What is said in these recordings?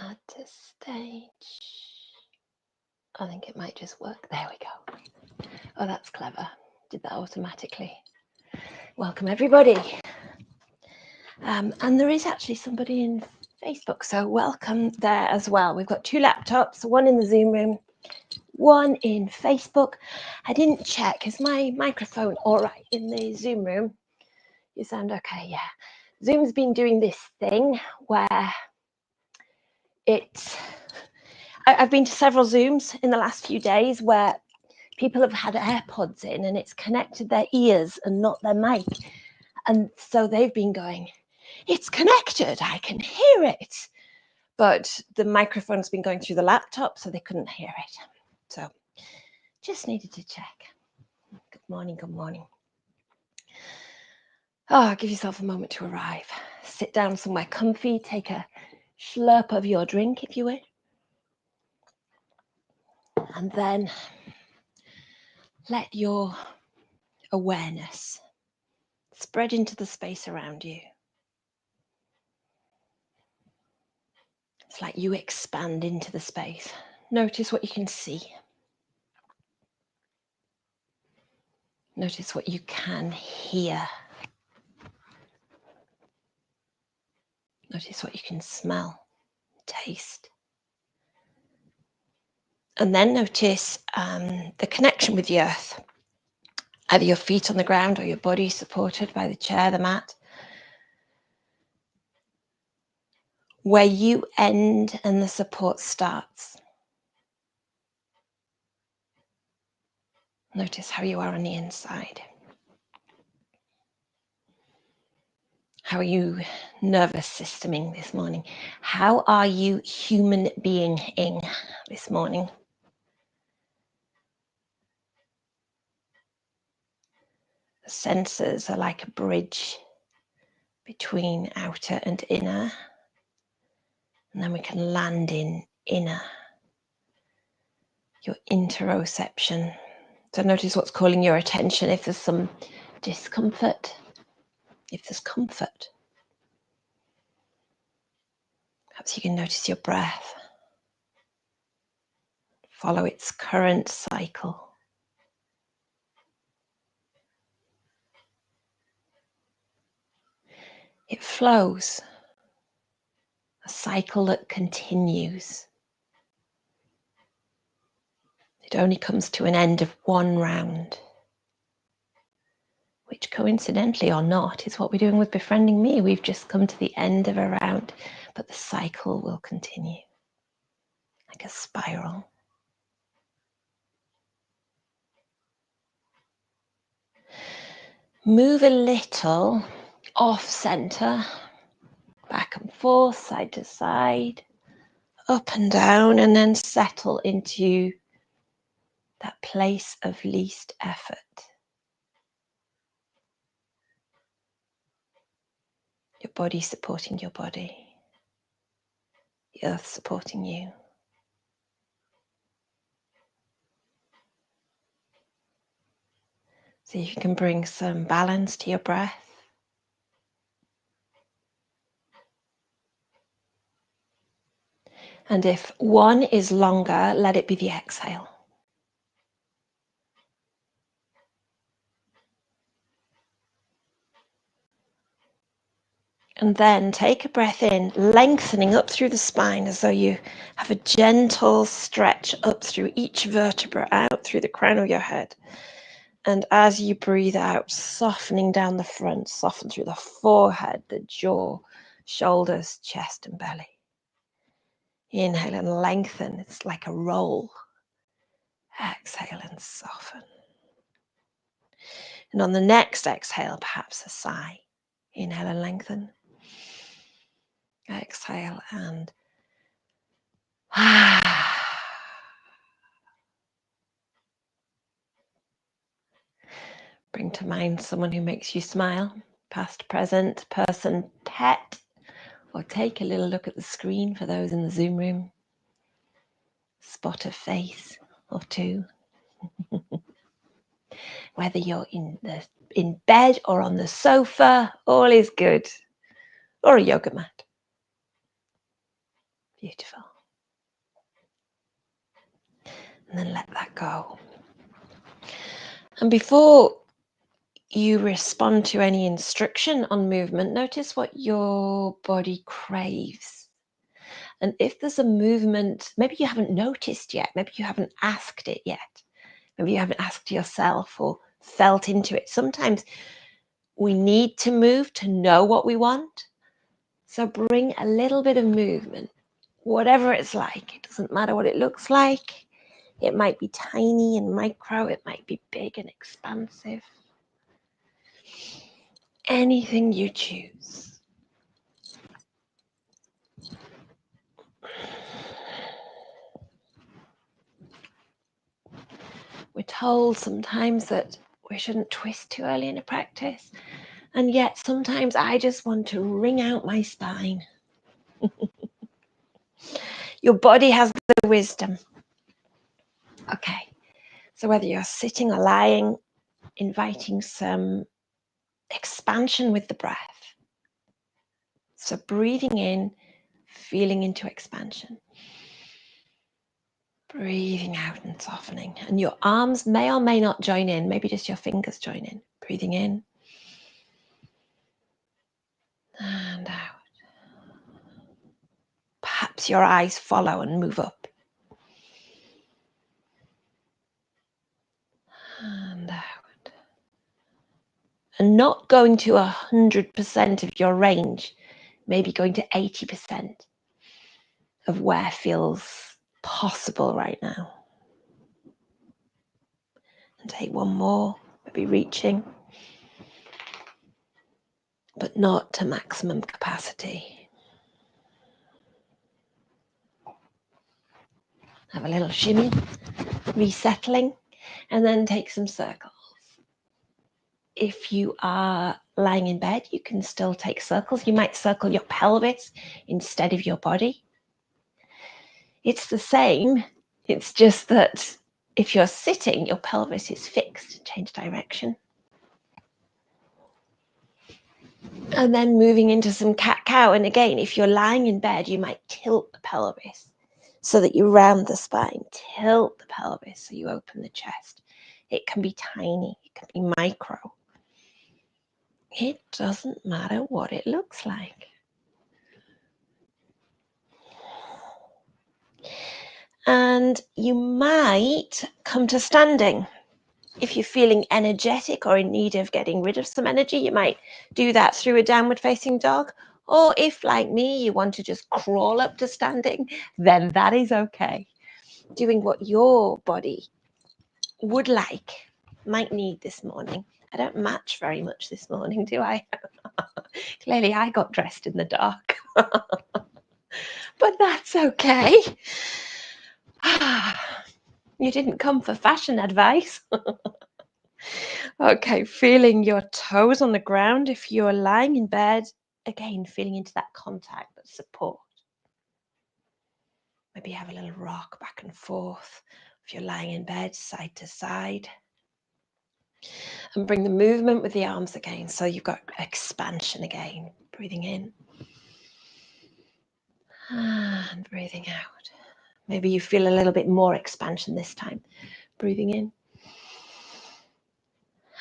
Add to stage. I think it might just work. There we go. Oh, that's clever. Did that automatically. Welcome, everybody. And there is actually somebody in Facebook, so welcome there as well. We've got 2 laptops, one in the Zoom room, one in Facebook. I didn't check. Is my microphone all right in the Zoom room? You sound okay, yeah. Zoom's been doing this thing where I've been to several Zooms in the last few days where people have had AirPods in and it's connected their ears and not their mic. And so they've been going, it's connected, I can hear it. But the microphone's been going through the laptop, so they couldn't hear it. So just needed to check. Good morning, good morning. Oh, give yourself a moment to arrive. Sit down somewhere comfy, take a slurp of your drink, if you will. And then let your awareness spread into the space around you. It's like you expand into the space. Notice what you can see. Notice what you can hear. Notice what you can smell, taste. And then notice the connection with the earth. Either your feet on the ground or your body supported by the chair, the mat. Where you end and the support starts. Notice how you are on the inside. How are you nervous systeming this morning? How are you human being-ing this morning? The senses are like a bridge between outer and inner. And then we can land in inner. Your interoception. So notice what's calling your attention. If there's some discomfort, if there's comfort. Perhaps you can notice your breath. Follow its current cycle. It flows. A cycle that continues. It only comes to an end of one round. Which coincidentally or not is what we're doing with Befriending Me. We've just come to the end of a round, but the cycle will continue. Like a spiral. Move a little off center, back and forth, side to side, up and down, and then settle into that place of least effort. Your body supporting your body, the earth supporting you. See if you can bring some balance to your breath. And if one is longer, let it be the exhale. And then take a breath in, lengthening up through the spine as though you have a gentle stretch up through each vertebra, out through the crown of your head. And as you breathe out, softening down the front, soften through the forehead, the jaw, shoulders, chest and belly. Inhale and lengthen. It's like a roll. Exhale and soften. And on the next exhale, perhaps a sigh. Inhale and lengthen. Exhale and bring to mind someone who makes you smile, past, present, person, pet, or take a little look at the screen for those in the Zoom room. Spot a face or two. Whether you're in bed or on the sofa, all is good. Or a yoga mat. If Beautiful. And then let that go. And before you respond to any instruction on movement, notice what your body craves. And if there's a movement, maybe you haven't noticed yet, maybe you haven't asked it yet, maybe you haven't asked yourself or felt into it. Sometimes we need to move to know what we want. So bring a little bit of movement, whatever it's like. It doesn't matter what it looks like. It might be tiny and micro. It might be big and expansive. Anything you choose. We're told sometimes that we shouldn't twist too early in a practice. And yet sometimes I just want to wring out my spine. Your body has the wisdom. Okay. So whether you're sitting or lying, inviting some expansion with the breath. So breathing in, feeling into expansion. Breathing out and softening. And your arms may or may not join in. Maybe just your fingers join in. Breathing in and out. Perhaps your eyes follow and move up. And out. And not going to 100% of your range. Maybe going to 80% of where feels possible right now. And take one more, maybe reaching, but not to maximum capacity. Have a little shimmy, resettling, and then take some circles. If you are lying in bed, you can still take circles. You might circle your pelvis instead of your body. It's the same. It's just that if you're sitting, your pelvis is fixed. Change direction. And then moving into some cat-cow. And again, if you're lying in bed, you might tilt the pelvis so that you round the spine. Tilt the pelvis so you open the chest. It can be tiny. It can be micro. It doesn't matter what it looks like. And you might come to standing. If you're feeling energetic or in need of getting rid of some energy, you might do that through a downward facing dog. Or if, like me, you want to just crawl up to standing, then that is okay. Doing what your body would like, might need this morning. I don't match very much this morning, do I? Clearly, I got dressed in the dark. But that's okay. You didn't come for fashion advice. Okay, feeling your toes on the ground. If you're lying in bed, again, feeling into that contact, that support. Maybe have a little rock back and forth. If you're lying in bed, side to side. And bring the movement with the arms again. So you've got expansion again. Breathing in. And breathing out. Maybe you feel a little bit more expansion this time. Breathing in.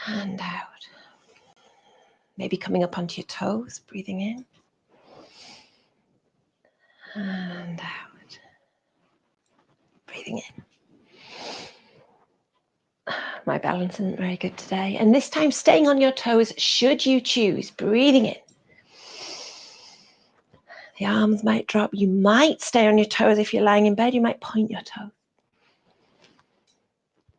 And out. Maybe coming up onto your toes. Breathing in. And out. Breathing in. My balance isn't very good today. And this time, staying on your toes, should you choose. Breathing in. The arms might drop. You might stay on your toes. If you're lying in bed, you might point your toes.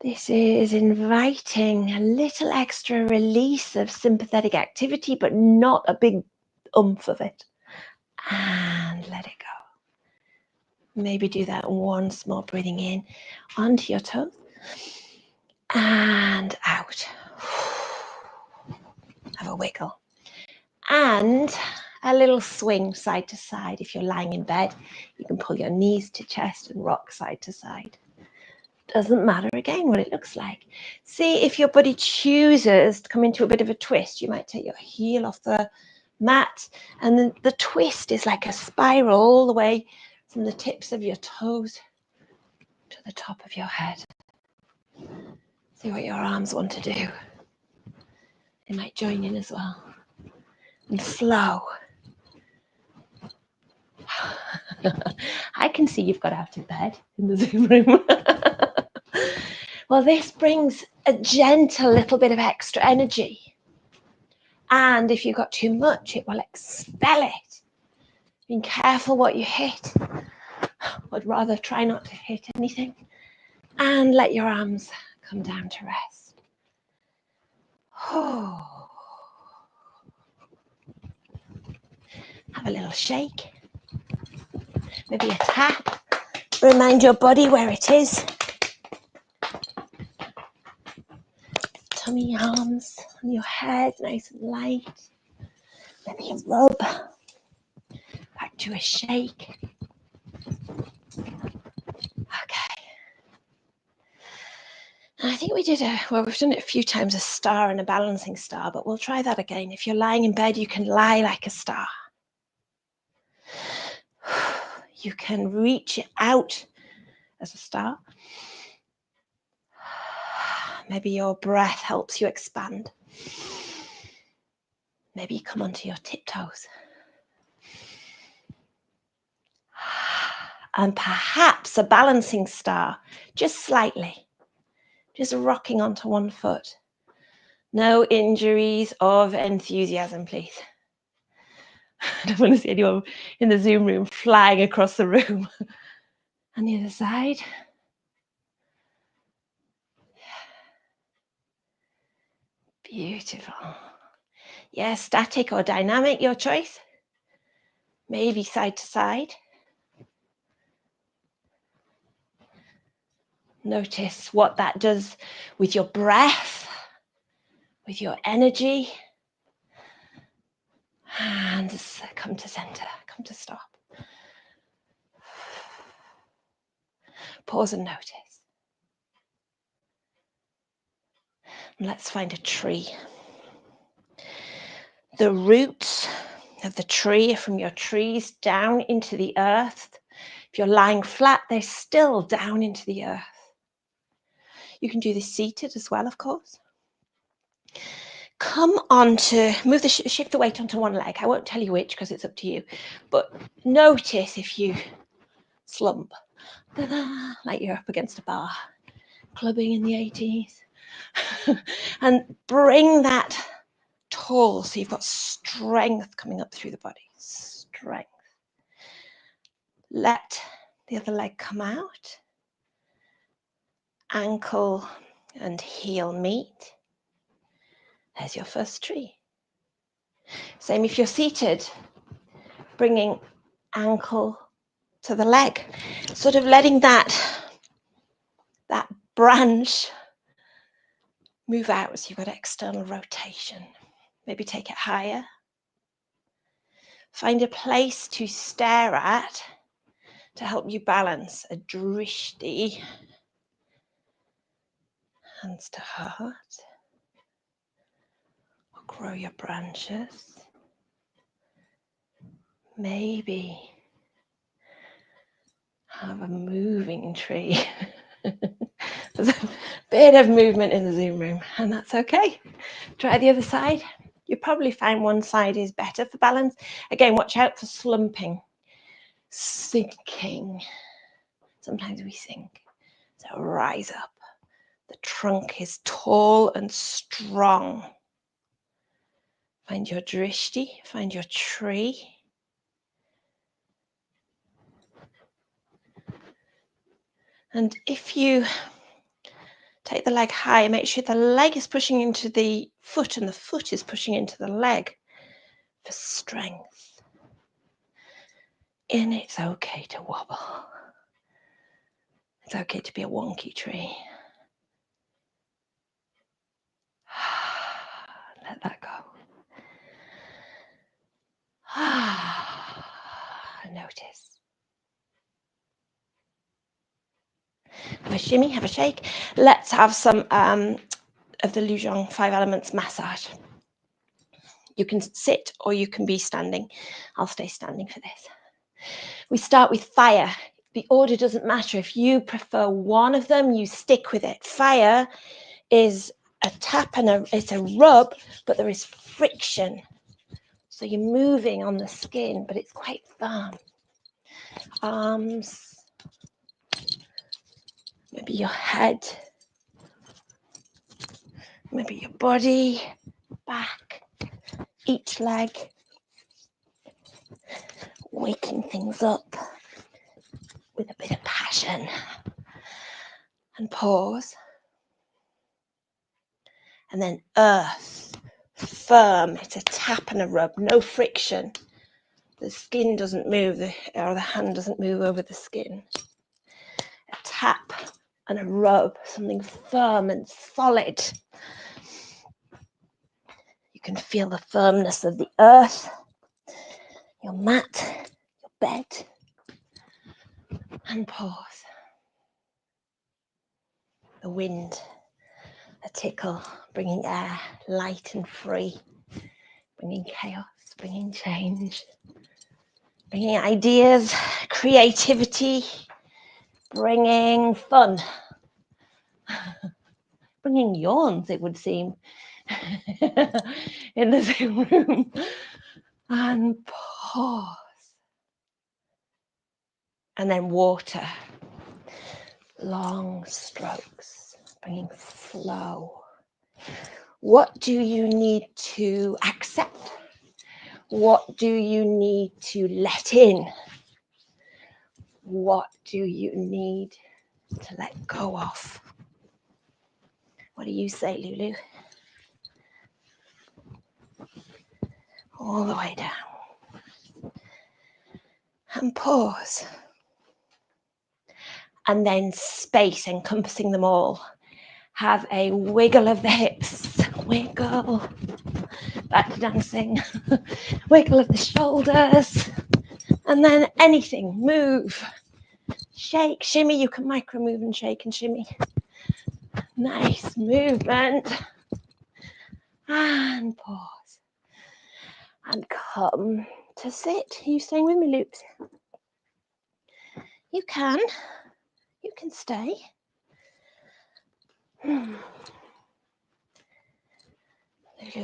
This is inviting a little extra release of sympathetic activity, but not a big oomph of it. And let it go. Maybe do that once more, breathing in onto your toes and out. Have a wiggle. And a little swing side to side. If you're lying in bed, you can pull your knees to chest and rock side to side. Doesn't matter again what it looks like. See if your body chooses to come into a bit of a twist. You might take your heel off the mat, and then the twist is like a spiral all the way from the tips of your toes to the top of your head. See what your arms want to do. They might join in as well. And flow. I can see you've got out of bed in the Zoom room. Well, this brings a gentle little bit of extra energy. And if you've got too much, it will expel it. Being careful what you hit. I'd rather try not to hit anything. And let your arms come down to rest. Oh. Have a little shake. Maybe a tap. Remind your body where it is. Tummy, arms on your head, nice and light. Maybe a rub. Back to a shake. Okay. And I think we did we've done it a few times, a star and a balancing star, but we'll try that again. If you're lying in bed, you can lie like a star. You can reach out as a star. Maybe your breath helps you expand. Maybe you come onto your tiptoes. And perhaps a balancing star, just slightly. Just rocking onto one foot. No injuries of enthusiasm, please. I don't want to see anyone in the Zoom room flying across the room. On the other side. Beautiful. Yes, static or dynamic, your choice. Maybe side to side. Notice what that does with your breath, with your energy. And just come to center, come to stop. Pause and notice. And let's find a tree. The roots of the tree are from your trees down into the earth. If you're lying flat, they're still down into the earth. You can do this seated as well, of course. Come on to, shift the weight onto one leg. I won't tell you which because it's up to you. But notice if you slump, like you're up against a bar, clubbing in the 80s. And bring that tall so you've got strength coming up through the body. Strength. Let the other leg come out. Ankle and heel meet. There's your first tree. Same if you're seated, bringing ankle to the leg, sort of letting that branch move out so you've got external rotation. Maybe take it higher. Find a place to stare at to help you balance a drishti. Hands to heart. Or grow your branches. Maybe have a moving tree. There's a bit of movement in the Zoom room, and that's okay. Try the other side. You probably find one side is better for balance. Again, watch out for slumping, sinking. Sometimes we sink. So rise up. The trunk is tall and strong. Find your drishti, find your tree. And if you take the leg high, make sure the leg is pushing into the foot and the foot is pushing into the leg for strength. And it's okay to wobble. It's okay to be a wonky tree. Let that go. Notice. Have a shimmy, have a shake. Let's have some of the Luzhong 5 elements massage. You can sit or you can be standing. I'll stay standing for this. We start with fire. The order doesn't matter. If you prefer one of them, you stick with it. Fire is a tap and it's a rub, but there is friction. So you're moving on the skin, but it's quite firm. Arms, maybe your head, maybe your body, back, each leg, waking things up with a bit of passion. And pause. And then earth, firm. It's a tap and a rub, no friction. The skin doesn't move, or the hand doesn't move over the skin. A tap and a rub, something firm and solid. You can feel the firmness of the earth, your mat, your bed. And pause. The wind, a tickle, bringing air, light and free, bringing chaos, bringing change, bringing ideas, creativity, bringing fun, bringing yawns, it would seem, in the Zoom room. And pause. And then water, long strokes, bringing flow. What do you need to accept? What do you need to let in? What do you need to let go of? What do you say, Lulu? All the way down. And pause. And then space encompassing them all. Have a wiggle of the hips. Wiggle. Back to dancing. Wiggle of the shoulders. And then anything. Move. Shake, shimmy. You can micro move and shake and shimmy. Nice movement. And pause. And come to sit. Are you staying with me, Loops? You can stay. Lulu's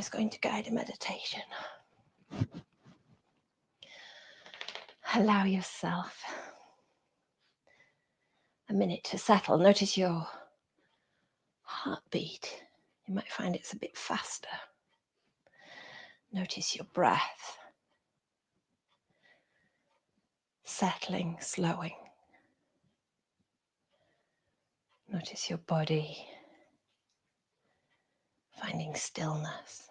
going to guide a meditation. Allow yourself a minute to settle. Notice your heartbeat. You might find it's a bit faster. Notice your breath. Settling, slowing. Notice your body. Finding stillness.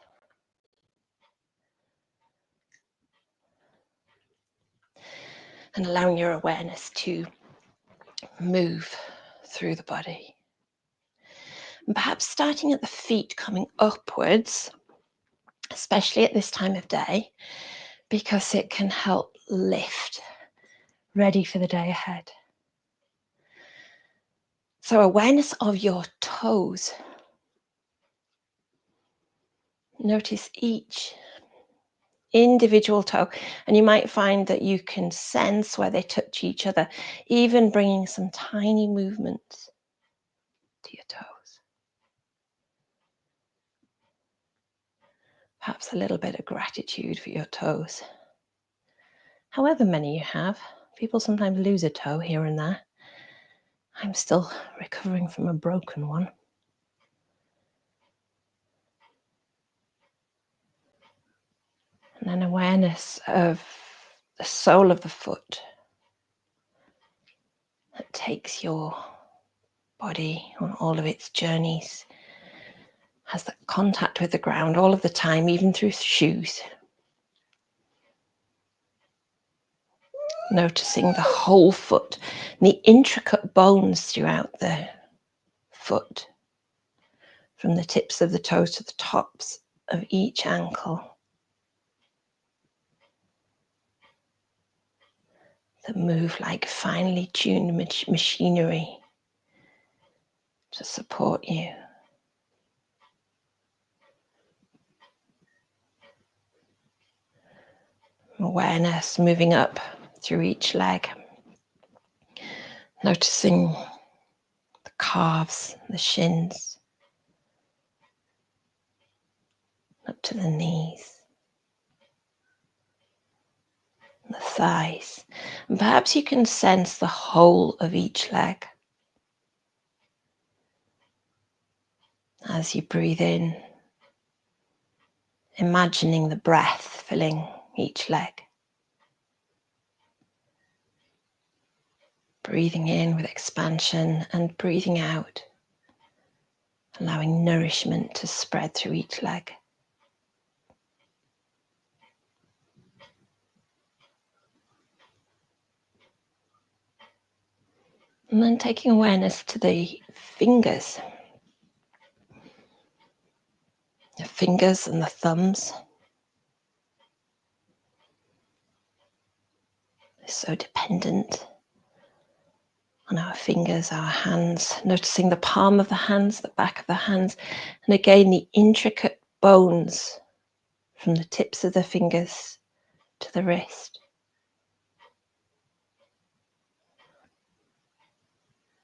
And allowing your awareness to move through the body. And perhaps starting at the feet, coming upwards, especially at this time of day, because it can help lift, ready for the day ahead. So awareness of your toes. Notice each individual toe, and you might find that you can sense where they touch each other, even bringing some tiny movements to your toes. Perhaps a little bit of gratitude for your toes. However many you have, people sometimes lose a toe here and there. I'm still recovering from a broken one. And an awareness of the sole of the foot that takes your body on all of its journeys, has that contact with the ground all of the time, even through shoes. Noticing the whole foot and the intricate bones throughout the foot, from the tips of the toes to the tops of each ankle. That move like finely tuned machinery to support you. Awareness moving up through each leg, noticing the calves, the shins, up to the knees, the thighs. And perhaps you can sense the whole of each leg as you breathe in, imagining the breath filling each leg. Breathing in with expansion and breathing out, allowing nourishment to spread through each leg. And then taking awareness to the fingers and the thumbs. They're so dependent on our fingers, our hands, noticing the palm of the hands, the back of the hands, and again the intricate bones from the tips of the fingers to the wrist.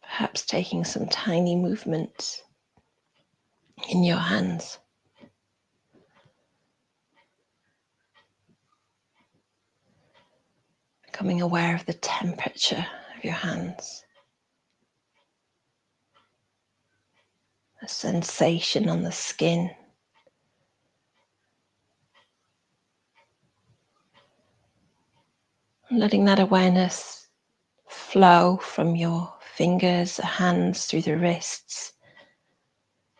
Perhaps taking some tiny movements in your hands. Becoming aware of the temperature of your hands. A sensation on the skin. And letting that awareness flow from your fingers, hands, through the wrists,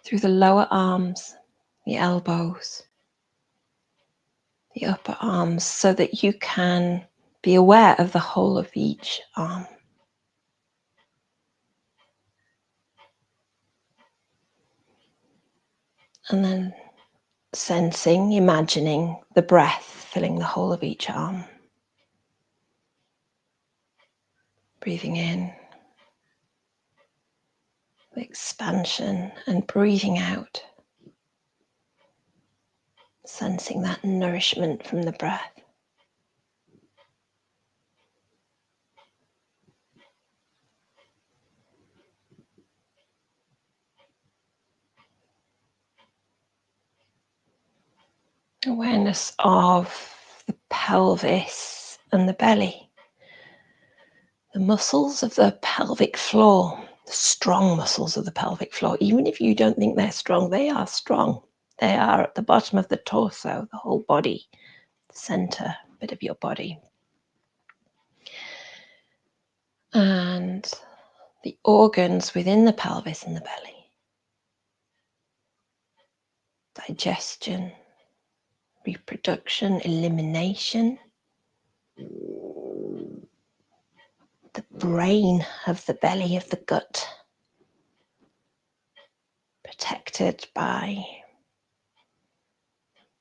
through the lower arms, the elbows, the upper arms, so that you can be aware of the whole of each arm. And then sensing, imagining the breath filling the whole of each arm. Breathing in, expansion, and breathing out. Sensing that nourishment from the breath. Awareness of the pelvis and the belly. The muscles of the pelvic floor, the strong muscles of the pelvic floor. Even if you don't think they're strong, they are strong. They are at the bottom of the torso, the whole body, the center bit of your body. And the organs within the pelvis and the belly. Digestion, reproduction, elimination. The brain of the belly, of the gut, protected by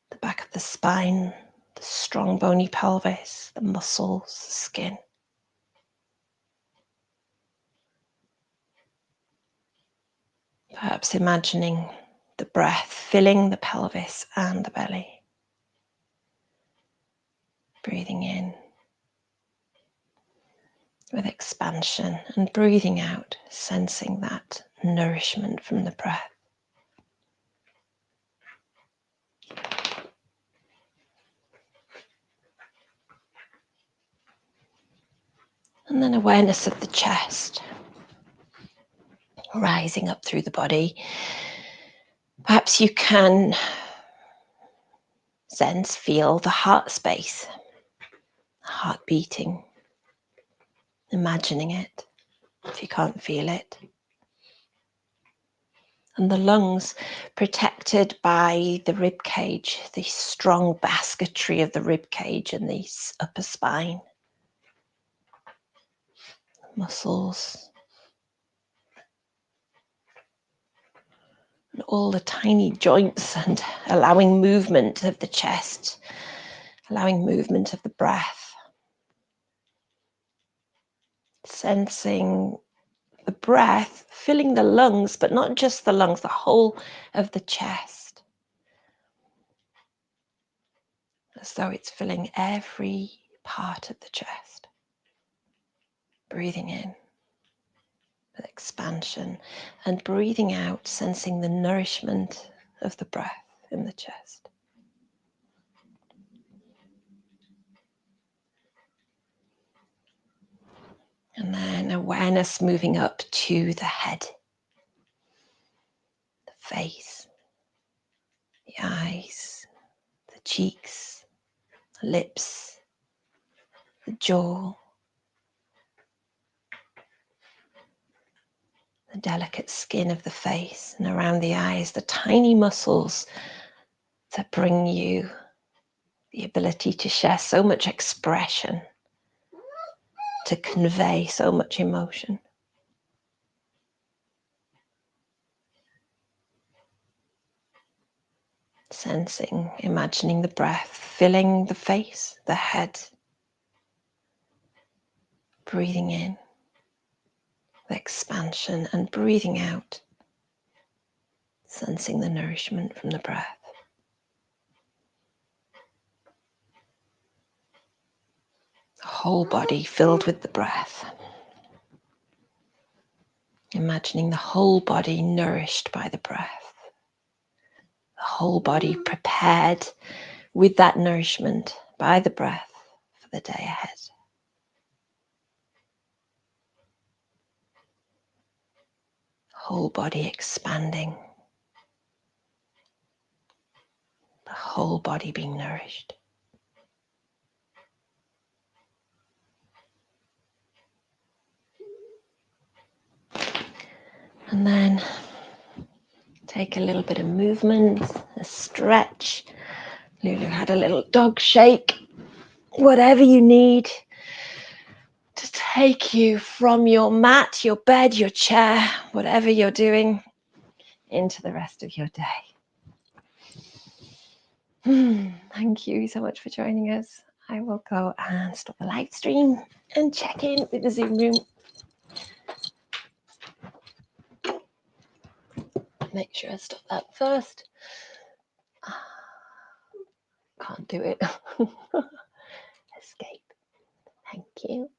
the back of the spine, the strong bony pelvis, the muscles, the skin. Perhaps imagining the breath filling the pelvis and the belly. Breathing in with expansion and breathing out, sensing that nourishment from the breath. And then awareness of the chest, rising up through the body. Perhaps you can sense, feel the heart space, heart beating, imagining it if you can't feel it. And the lungs protected by the rib cage, the strong basketry of the rib cage and the upper spine. Muscles. And all the tiny joints, and allowing movement of the chest, allowing movement of the breath. Sensing the breath filling the lungs, but not just the lungs, the whole of the chest. As though it's filling every part of the chest. Breathing in with expansion and breathing out, sensing the nourishment of the breath in the chest. And then awareness moving up to the head, the face, the eyes, the cheeks, the lips, the jaw, the delicate skin of the face, and around the eyes, the tiny muscles that bring you the ability to share so much expression, to convey so much emotion. Sensing, imagining the breath filling the face, the head. Breathing in, the expansion, and breathing out, sensing the nourishment from the breath. The whole body filled with the breath. Imagining the whole body nourished by the breath. The whole body prepared with that nourishment by the breath for the day ahead. Whole body expanding. The whole body being nourished. And then take a little bit of movement, a stretch. Lulu had a little dog shake. Whatever you need to take you from your mat, your bed, your chair, whatever you're doing, into the rest of your day. Thank you so much for joining us. I will go and stop the live stream and check in with the Zoom room. Make sure I stop that first. Can't do it. Escape. Thank you.